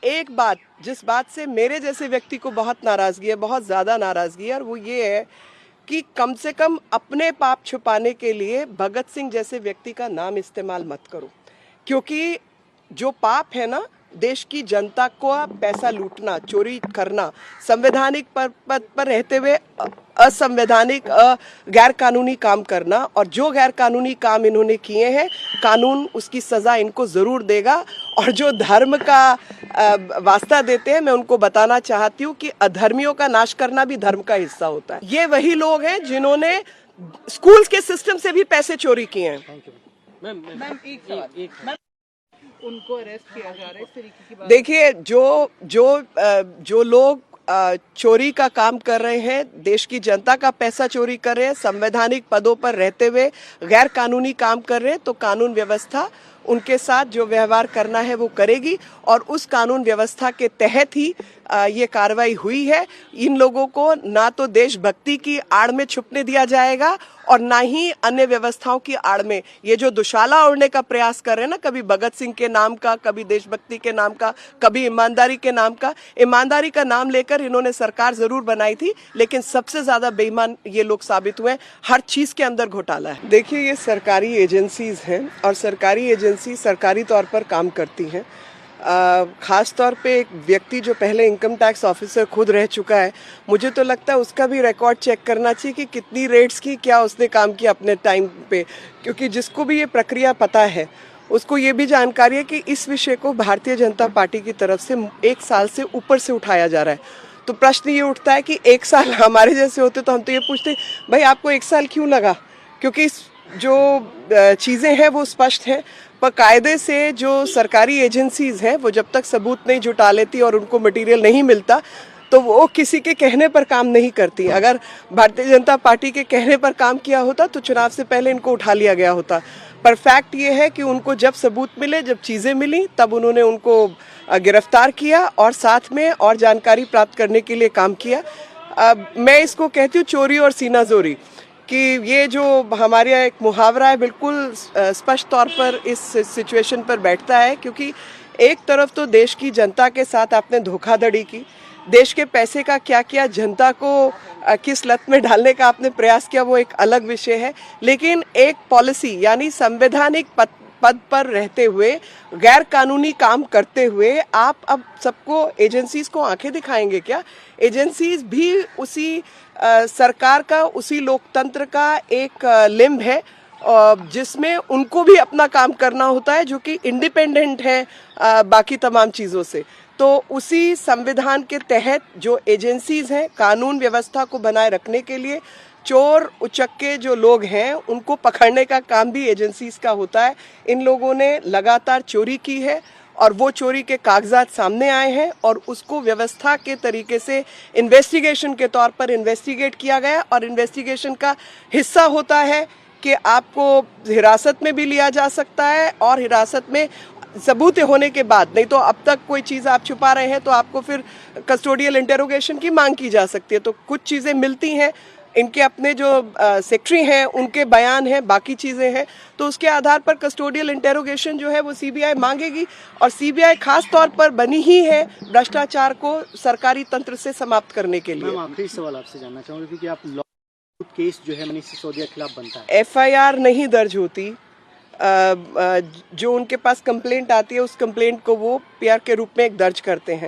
एक बात, जिस बात से मेरे जैसे व्यक्ति को बहुत नाराज़गी है, बहुत ज़्यादा नाराज़गी है, और वो ये है कि कम से कम अपने पाप छुपाने के लिए भगत सिंह जैसे व्यक्ति का नाम इस्तेमाल मत करो। क्योंकि जो पाप है ना, देश की जनता को पैसा लूटना, चोरी करना, संवैधानिक पद पर रहते हुए असंवैधानिक गैर कानूनी काम करना, और जो गैर कानूनी काम इन्होंने किए हैं कानून उसकी सज़ा इनको ज़रूर देगा। और जो धर्म का वास्ता देते हैं, मैं उनको बताना चाहती हूँ कि अधर्मियों का नाश करना भी धर्म का हिस्सा होता है। ये वही लोग हैं जिन्होंने स्कूल्स के सिस्टम से भी पैसे चोरी किए हैं। मैम, उनको अरेस्ट किया जा रहा है, इस तरीके की बात। देखिए, जो लोग चोरी का काम कर रहे हैं, देश की जनता का पैसा चोरी कर रहे हैं, संवैधानिक पदों पर रहते हुए गैर कानूनी काम कर रहे हैं, तो कानून व्यवस्था उनके साथ जो व्यवहार करना है वो करेगी, और उस कानून व्यवस्था के तहत ही ये कार्रवाई हुई है। इन लोगों को ना तो देशभक्ति की आड़ में छुपने दिया जाएगा और ना ही अन्य व्यवस्थाओं की आड़ में। ये जो दुशाला ओढ़ने का प्रयास कर रहे हैं ना, कभी भगत सिंह के नाम का, कभी देशभक्ति के नाम का, कभी ईमानदारी के नाम का। ईमानदारी का नाम लेकर इन्होंने सरकार जरूर बनाई थी, लेकिन सबसे ज्यादा बेईमान ये लोग साबित हुए। हर चीज के अंदर घोटाला है। देखिए, ये सरकारी एजेंसीज हैं और सरकारी एजेंसी सरकारी तौर पर काम करती हैं। खास तौर पे एक व्यक्ति जो पहले इनकम टैक्स ऑफिसर खुद रह चुका है, मुझे तो लगता है उसका भी रिकॉर्ड चेक करना चाहिए कि कितनी रेड्स की, क्या उसने काम किया अपने टाइम पे। क्योंकि जिसको भी ये प्रक्रिया पता है उसको ये भी जानकारी है कि इस विषय को भारतीय जनता पार्टी की तरफ से 1 साल से ऊपर से उठाया जा रहा है। तो प्रश्न ये उठता है कि 1 साल हमारे जैसे होते तो हम तो ये पूछते, भाई आपको 1 साल क्यों लगा? क्योंकि जो चीज़ें हैं वो स्पष्ट हैं। पर कायदे से जो सरकारी एजेंसीज हैं वो जब तक सबूत नहीं जुटा लेती और उनको मटेरियल नहीं मिलता, तो वो किसी के कहने पर काम नहीं करती। अगर भारतीय जनता पार्टी के कहने पर काम किया होता तो चुनाव से पहले इनको उठा लिया गया होता। पर फैक्ट ये है कि उनको जब सबूत मिले, जब चीज़ें मिली, तब उन्होंने उनको गिरफ्तार किया और साथ में और जानकारी प्राप्त करने के लिए काम किया। मैं इसको कहती हूँ चोरी और सीनाजोरी, कि ये जो हमारे यहाँ एक मुहावरा है बिल्कुल स्पष्ट तौर पर इस सिचुएशन पर बैठता है। क्योंकि एक तरफ तो देश की जनता के साथ आपने धोखाधड़ी की, देश के पैसे का क्या किया, जनता को किस लत में डालने का आपने प्रयास किया, वो एक अलग विषय है। लेकिन एक पॉलिसी यानी संवैधानिक पद पर रहते हुए गैर कानूनी काम करते हुए आप अब सबको, एजेंसीज को आंखें दिखाएंगे क्या? एजेंसीज भी उसी सरकार का, उसी लोकतंत्र का एक लिम्ब है जिसमें उनको भी अपना काम करना होता है, जो कि इंडिपेंडेंट है बाकी तमाम चीज़ों से। तो उसी संविधान के तहत जो एजेंसीज हैं, कानून व्यवस्था को बनाए रखने के लिए चोर उचक्के जो लोग हैं उनको पकड़ने का काम भी एजेंसीज का होता है। इन लोगों ने लगातार चोरी की है और वो चोरी के कागजात सामने आए हैं और उसको व्यवस्था के तरीके से इन्वेस्टिगेशन के तौर पर इन्वेस्टिगेट किया गया। और इन्वेस्टिगेशन का हिस्सा होता है कि आपको हिरासत में भी लिया जा सकता है, और हिरासत में सबूत होने के बाद, नहीं तो अब तक कोई चीज़ आप छुपा रहे हैं तो आपको फिर कस्टोडियल इंटेरोगेशन की मांग की जा सकती है। तो कुछ चीज़ें मिलती हैं, इनके अपने जो सेक्रेटरी हैं उनके बयान हैं, बाकी चीज़ें हैं, तो उसके आधार पर कस्टोडियल इंटेरोगेशन जो है वो सीबीआई मांगेगी। और सीबीआई खास तौर पर बनी ही है भ्रष्टाचार को सरकारी तंत्र से समाप्त करने के लिए। आखिरी सवाल आपसे जानना चाहूँगी, क्योंकि आप लॉ केस जो है मनीष सिसोदिया के खिलाफ बनता है, एफआईआर नहीं दर्ज होती। जो उनके पास कंप्लेंट आती है उस कंप्लेंट को वो पीआर के रूप में एक दर्ज करते हैं।